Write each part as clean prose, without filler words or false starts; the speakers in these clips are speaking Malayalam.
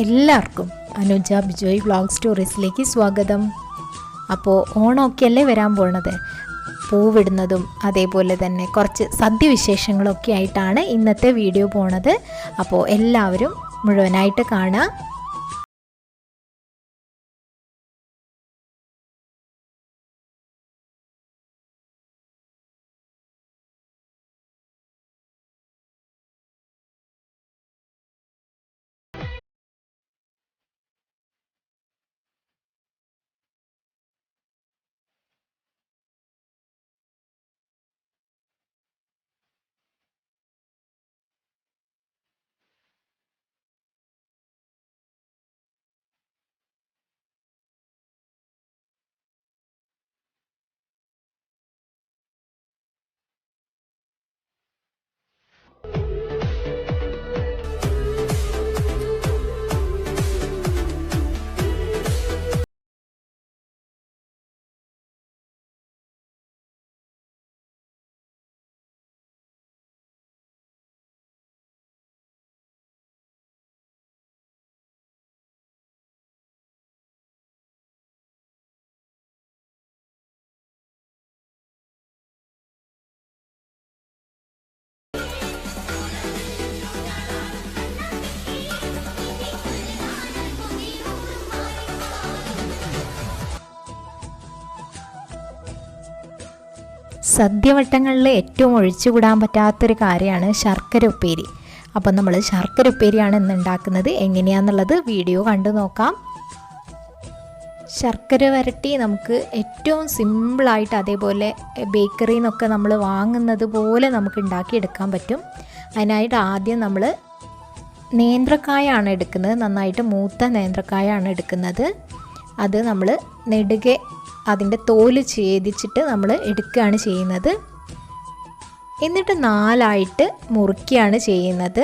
എല്ലാവർക്കും അനുജ ബിജോയ് വ്ളോഗ് സ്റ്റോറീസിലേക്ക് സ്വാഗതം. അപ്പോൾ ഓണമൊക്കെ അല്ലേ വരാൻ പോകുന്നത്. പൂവിടുന്നതും അതേപോലെ തന്നെ കുറച്ച് സദ്യ വിശേഷങ്ങളൊക്കെ ആയിട്ടാണ് ഇന്നത്തെ വീഡിയോ പോണത്. അപ്പോൾ എല്ലാവരും മുഴുവനായിട്ട് കാണുക. സദ്യവട്ടങ്ങളിൽ ഏറ്റവും ഒഴിച്ചുകൂടാൻ പറ്റാത്തൊരു കാര്യമാണ് ശർക്കര ഉപ്പേരി. അപ്പം നമ്മൾ ശർക്കര ഉപ്പേരിയാണ് ഇന്ന് ഉണ്ടാക്കുന്നത്. എങ്ങനെയാണെന്നുള്ളത് വീഡിയോ കണ്ടു നോക്കാം. ശർക്കര വരട്ടി നമുക്ക് ഏറ്റവും സിമ്പിളായിട്ട് അതേപോലെ ബേക്കറിയിൽ നിന്നൊക്കെ നമ്മൾ വാങ്ങുന്നത് പോലെ നമുക്ക് ഉണ്ടാക്കിയെടുക്കാൻ പറ്റും. അതിനായിട്ട് ആദ്യം നമ്മൾ നേന്ത്രക്കായാണ് എടുക്കുന്നത്. നന്നായിട്ട് മൂത്ത നേന്ത്രക്കായാണ് എടുക്കുന്നത്. അത് നമ്മൾ നെടുകെ അതിൻ്റെ തോല് ഛേദിച്ചിട്ട് നമ്മൾ എടുക്കുകയാണ് ചെയ്യുന്നത്. എന്നിട്ട് 4 മുറിക്കുകയാണ് ചെയ്യുന്നത്.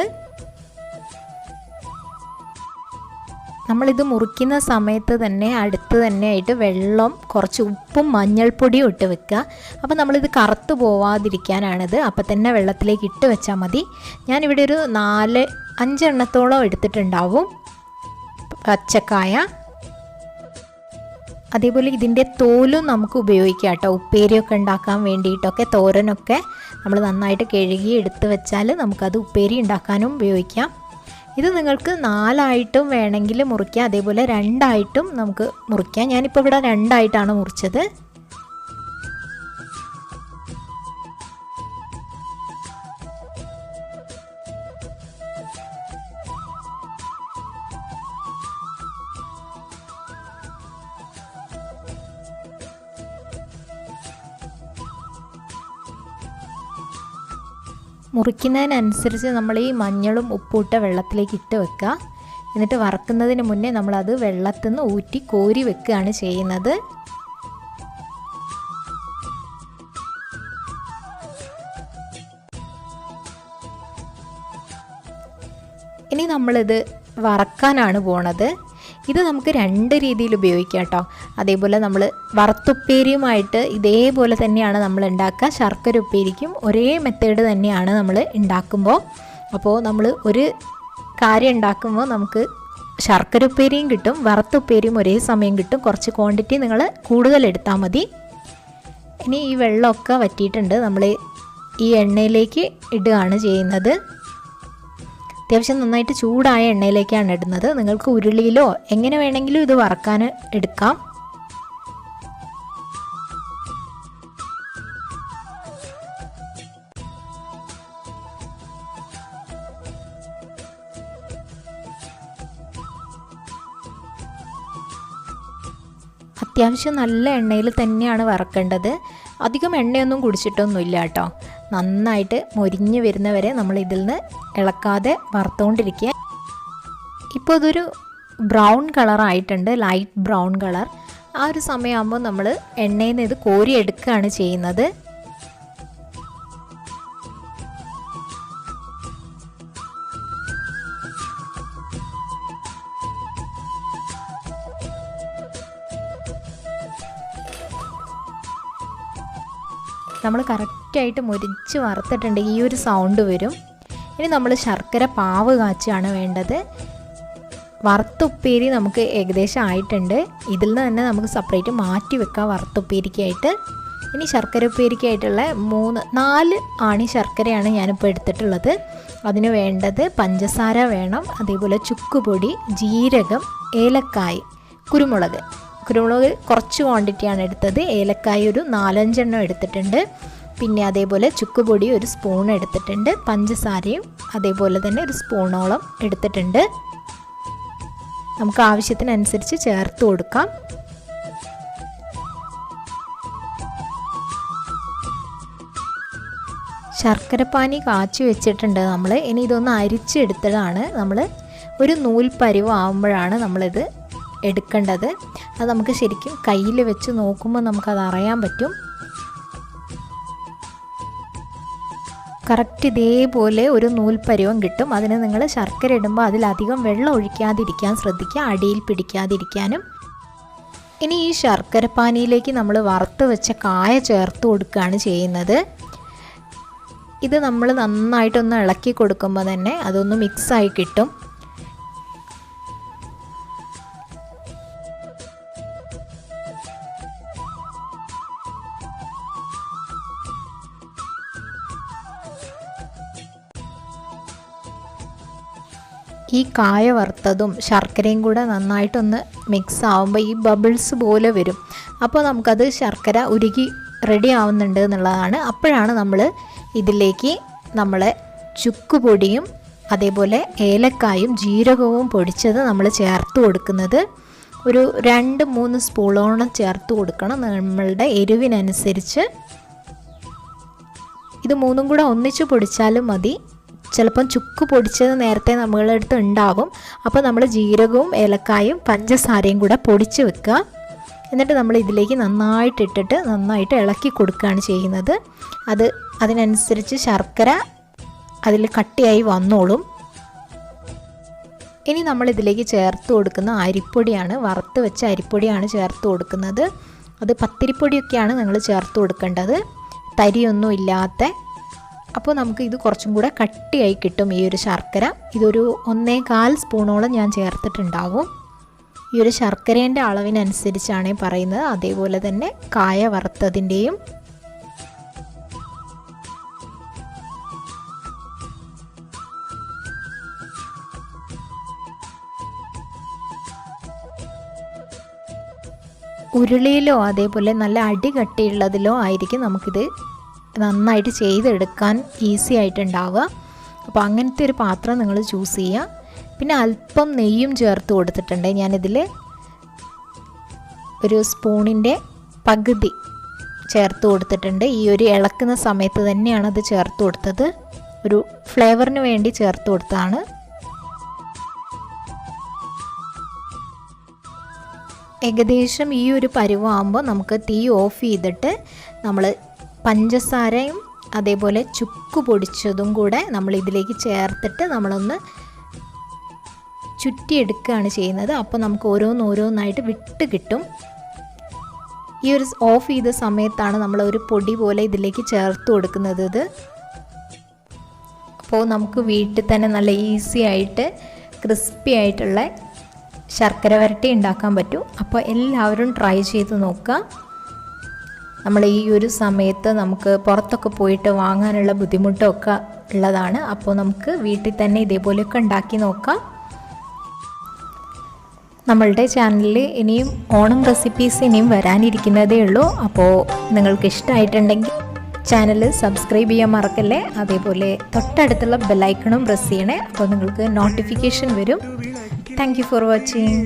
നമ്മളിത് മുറിക്കുന്ന സമയത്ത് തന്നെ അടുത്ത് തന്നെ ആയിട്ട് വെള്ളം, കുറച്ച് ഉപ്പും മഞ്ഞൾപ്പൊടിയും ഇട്ട് വെക്കുക. അപ്പോൾ നമ്മളിത് കറുത്ത് പോവാതിരിക്കാനാണിത്. അപ്പം തന്നെ വെള്ളത്തിലേക്ക് ഇട്ട് വെച്ചാൽ മതി. ഞാനിവിടെ ഒരു 4-5 എണ്ണത്തോളം എടുത്തിട്ടുണ്ടാവും പച്ചക്കായ. അതേപോലെ ഇതിൻ്റെ തോലും നമുക്ക് ഉപയോഗിക്കാം കേട്ടോ. ഉപ്പേരിയൊക്കെ ഉണ്ടാക്കാൻ വേണ്ടിയിട്ടൊക്കെ, തോരനൊക്കെ നമ്മൾ നന്നായിട്ട് കഴുകി എടുത്ത് വെച്ചാൽ നമുക്കത് ഉപ്പേരി ഉണ്ടാക്കാനും ഉപയോഗിക്കാം. ഇത് നിങ്ങൾക്ക് 4 വേണമെങ്കിൽ മുറിക്കാം, അതേപോലെ 2 നമുക്ക് മുറിക്കാം. ഞാനിപ്പോൾ ഇവിടെ 2 മുറിച്ചത്. മുറിക്കുന്നതിനനുസരിച്ച് നമ്മൾ ഈ മഞ്ഞളും ഉപ്പൂട്ട വെള്ളത്തിലേക്ക് ഇട്ട് വെക്കുക. എന്നിട്ട് വറക്കുന്നതിന് മുന്നേ നമ്മളത് വെള്ളത്തിൽ നിന്ന് ഊറ്റി കോരി വെക്കുകയാണ് ചെയ്യുന്നത്. ഇനി നമ്മളിത് വറക്കാനാണ് പോണത്. ഇത് നമുക്ക് 2 രീതിയിൽ ഉപയോഗിക്കാം കേട്ടോ. അതേപോലെ നമ്മൾ വറുത്തുപ്പേരിയുമായിട്ട് ഇതേപോലെ തന്നെയാണ് നമ്മൾ ഉണ്ടാക്കുക. ശർക്കര ഉപ്പേരിക്കും ഒരേ മെത്തേഡ് തന്നെയാണ് നമ്മൾ ഉണ്ടാക്കുമ്പോൾ. അപ്പോൾ നമ്മൾ ഒരു കാര്യം ഉണ്ടാക്കുമ്പോൾ നമുക്ക് ശർക്കര ഉപ്പേരിയും കിട്ടും, വറുത്തുപ്പേരിയും ഒരേ സമയം കിട്ടും. കുറച്ച് ക്വാണ്ടിറ്റി നിങ്ങൾ കൂടുതൽ എടുത്താൽ മതി. ഇനി ഈ വെള്ളമൊക്കെ വറ്റിയിട്ടുണ്ട്. നമ്മൾ ഈ എണ്ണയിലേക്ക് ഇടുകയാണ് ചെയ്യുന്നത്. അത്യാവശ്യം നന്നായിട്ട് ചൂടായ എണ്ണയിലേക്കാണ് ഇടുന്നത്. നിങ്ങൾക്ക് ഉരുളിയിലോ എങ്ങനെ വേണമെങ്കിലും ഇത് വറക്കാൻ എടുക്കാം. അത്യാവശ്യം നല്ല എണ്ണയിൽ തന്നെയാണ് വറക്കേണ്ടത്. അധികം എണ്ണയൊന്നും കുടിച്ചിട്ടൊന്നുമില്ല കേട്ടോ. നന്നായിട്ട് മൊരിഞ്ഞ് വരുന്നവരെ നമ്മൾ ഇതിൽ നിന്ന് ഇളക്കാതെ വറുത്തുകൊണ്ടിരിക്കുക. ഇപ്പോൾ ഇതൊരു ബ്രൗൺ കളറായിട്ടുണ്ട്, ലൈറ്റ് ബ്രൗൺ കളർ. ആ ഒരു സമയമാകുമ്പോൾ നമ്മൾ എണ്ണയിൽ നിന്ന് ഇത് കോരി എടുക്കുകയാണ് ചെയ്യുന്നത്. നമ്മൾ കറക്റ്റായിട്ട് മുരിച്ച് വറുത്തിട്ടുണ്ട്. ഈ ഒരു സൗണ്ട് വരും. ഇനി നമ്മൾ ശർക്കര പാവ് കാച്ചാണ് വേണ്ടത്. വറുത്തുപ്പേരി നമുക്ക് ഏകദേശം ആയിട്ടുണ്ട്. ഇതിൽ നിന്ന് തന്നെ നമുക്ക് സെപ്പറേറ്റ് മാറ്റി വെക്കാം വറുത്തുപ്പേരിക്കായിട്ട്. ഇനി ശർക്കര ഉപ്പേരിക്കായിട്ടുള്ള 4 ആണി ശർക്കരയാണ് ഞാനിപ്പോൾ എടുത്തിട്ടുള്ളത്. അതിന് വേണ്ടത് പഞ്ചസാര വേണം, അതേപോലെ ചുക്കുപൊടി, ജീരകം, ഏലക്കായ്, കുരുമുളക് കുറച്ച് ക്വാണ്ടിറ്റിയാണ് എടുത്തത്. ഏലക്കായ് ഒരു 4-5 എണ്ണം എടുത്തിട്ടുണ്ട്. പിന്നെ അതേപോലെ ചുക്കുപൊടി ഒരു സ്പൂൺ എടുത്തിട്ടുണ്ട്. പഞ്ചസാരയും അതേപോലെ തന്നെ ഒരു സ്പൂണോളം എടുത്തിട്ടുണ്ട്. നമുക്ക് ആവശ്യത്തിനനുസരിച്ച് ചേർത്ത് കൊടുക്കാം. ശർക്കരപ്പാനി കാച്ചി വെച്ചിട്ടുണ്ട് നമ്മൾ. ഇനി ഇതൊന്ന് അരിച്ചെടുത്തതാണ്. നമ്മൾ ഒരു നൂൽ പരുവാകുമ്പോഴാണ് നമ്മളിത് എടുക്കേണ്ടത്. അത് നമുക്ക് ശരിക്കും കയ്യിൽ വെച്ച് നോക്കുമ്പോൾ നമുക്കത് അറിയാൻ പറ്റും. കറക്റ്റ് ഇതേപോലെ ഒരു നൂൽ പരുവം കിട്ടും. അതിന് നിങ്ങൾ ശർക്കര ഇടുമ്പോൾ അതിലധികം വെള്ളം ഒഴിക്കാതിരിക്കാൻ ശ്രദ്ധിക്കുക, അടിയിൽ പിടിക്കാതിരിക്കാനും. ഇനി ഈ ശർക്കരപ്പാനിയിലേക്ക് നമ്മൾ വറുത്ത് വെച്ച കായ ചേർത്ത് കൊടുക്കുകയാണ് ചെയ്യുന്നത്. ഇത് നമ്മൾ നന്നായിട്ടൊന്ന് ഇളക്കി കൊടുക്കുമ്പോൾ തന്നെ അതൊന്ന് മിക്സായി കിട്ടും. ഈ കായ വറുത്തതും ശർക്കരയും കൂടെ നന്നായിട്ടൊന്ന് മിക്സ് ആവുമ്പോൾ ഈ ബബിൾസ് പോലെ വരും. അപ്പോൾ നമുക്കത് ശർക്കര ഉരുകി റെഡി ആവുന്നുണ്ട് എന്നുള്ളതാണ്. അപ്പോഴാണ് നമ്മൾ ഇതിലേക്ക് നമ്മൾ ചുക്കുപൊടിയും അതേപോലെ ഏലക്കായും ജീരകവും പൊടിച്ചത് നമ്മൾ ചേർത്ത് കൊടുക്കുന്നത്. ഒരു 2-3 സ്പൂണോളം ചേർത്ത് കൊടുക്കണം, നമ്മളുടെ എരിവിനനുസരിച്ച്. ഇത് 3ഉം കൂടെ ഒന്നിച്ച് പൊടിച്ചാലും മതി. ചിലപ്പം ചുക്ക് പൊടിച്ചത് നേരത്തെ നമ്മളുടെ അടുത്ത് ഉണ്ടാകും. അപ്പോൾ നമ്മൾ ജീരകവും ഏലക്കായും പഞ്ചസാരയും കൂടെ പൊടിച്ച് വെക്കുക. എന്നിട്ട് നമ്മൾ ഇതിലേക്ക് നന്നായിട്ട് ഇളക്കി കൊടുക്കുകയാണ് ചെയ്യുന്നത്. അതിനനുസരിച്ച് ശർക്കര അതിൽ കട്ടിയായി വന്നോളും. ഇനി നമ്മൾ ഇതിലേക്ക് ചേർത്ത് കൊടുക്കുന്ന അരിപ്പൊടിയാണ്, വറുത്ത് വെച്ച അരിപ്പൊടിയാണ് ചേർത്ത് കൊടുക്കുന്നത്. അത് പത്തിരിപ്പൊടിയൊക്കെയാണ് നിങ്ങൾ ചേർത്ത് കൊടുക്കേണ്ടത്, തരിയൊന്നും ഇല്ലാത്ത. അപ്പോൾ നമുക്ക് ഇത് കുറച്ചും കൂടെ കട്ടിയായി കിട്ടും ഈ ഒരു ശർക്കര. ഇതൊരു 1.25 സ്പൂണോളം ഞാൻ ചേർത്തിട്ടുണ്ടാവും. ഈ ഒരു ശർക്കരേൻ്റെ അളവിനനുസരിച്ചാണ് പറയുന്നത്. അതേപോലെ തന്നെ കായ വറുത്തതിൻ്റെയും. ഉരുളിയിലോ അതേപോലെ നല്ല അടി കട്ടിയുള്ളതിലോ ആയിരിക്കും നമുക്കിത് നന്നായിട്ട് ചെയ്തെടുക്കാൻ ഈസി ആയിട്ടുണ്ടാവുക. അപ്പോൾ അങ്ങനത്തെ ഒരു പാത്രം നിങ്ങൾ ചൂസ് ചെയ്യുക. പിന്നെ അല്പം നെയ്യും ചേർത്ത് കൊടുത്തിട്ടുണ്ട്. ഞാനിതിൽ ഒരു സ്പൂണിൻ്റെ പകുതി ചേർത്ത് കൊടുത്തിട്ടുണ്ട്. ഈ ഒരു ഇളക്കുന്ന സമയത്ത് തന്നെയാണ് അത് ചേർത്ത് കൊടുത്തത്. ഒരു ഫ്ലേവറിന് വേണ്ടി ചേർത്ത് കൊടുത്തതാണ്. ഏകദേശം ഈ ഒരു പരുവാകുമ്പോൾ നമുക്ക് തീ ഓഫ് ചെയ്തിട്ട് നമ്മൾ പഞ്ചസാരയും അതേപോലെ ചുക്ക് പൊടിച്ചതും കൂടെ നമ്മൾ ഇതിലേക്ക് ചേർത്തിട്ട് നമ്മളൊന്ന് ചുറ്റിയെടുക്കുകയാണ് ചെയ്യുന്നത്. അപ്പോൾ നമുക്ക് ഓരോന്നായിട്ട് വിട്ട് കിട്ടും. ഈ ഒരു ഓഫ് ചെയ്ത സമയത്താണ് നമ്മൾ ഒരു പൊടി പോലെ ഇതിലേക്ക് ചേർത്ത് കൊടുക്കുന്നത്. അപ്പോൾ നമുക്ക് വീട്ടിൽ തന്നെ നല്ല ഈസി ആയിട്ട് ക്രിസ്പി ആയിട്ടുള്ള ശർക്കര വരട്ടി ഉണ്ടാക്കാൻ പറ്റും. അപ്പോൾ എല്ലാവരും ട്രൈ ചെയ്ത് നോക്കുക. നമ്മൾ ഈ ഒരു സമയത്ത് നമുക്ക് പുറത്തൊക്കെ പോയിട്ട് വാങ്ങാനുള്ള ബുദ്ധിമുട്ടൊക്കെ ഉള്ളതാണ്. അപ്പോൾ നമുക്ക് വീട്ടിൽ തന്നെ ഇതേപോലെയൊക്കെ ഉണ്ടാക്കി നോക്കാം. നമ്മളുടെ ചാനലിൽ ഇനിയും ഓണം റെസിപ്പീസ് ഇനിയും വരാനിരിക്കുന്നതേ ഉള്ളൂ. അപ്പോൾ നിങ്ങൾക്ക് ഇഷ്ടമായിട്ടുണ്ടെങ്കിൽ ചാനൽ സബ്സ്ക്രൈബ് ചെയ്യാൻ മറക്കല്ലേ. അതേപോലെ തൊട്ടടുത്തുള്ള ബെല്ലൈക്കണും പ്രസ് ചെയ്യണേ. അപ്പോൾ നിങ്ങൾക്ക് നോട്ടിഫിക്കേഷൻ വരും. Thank you for watching.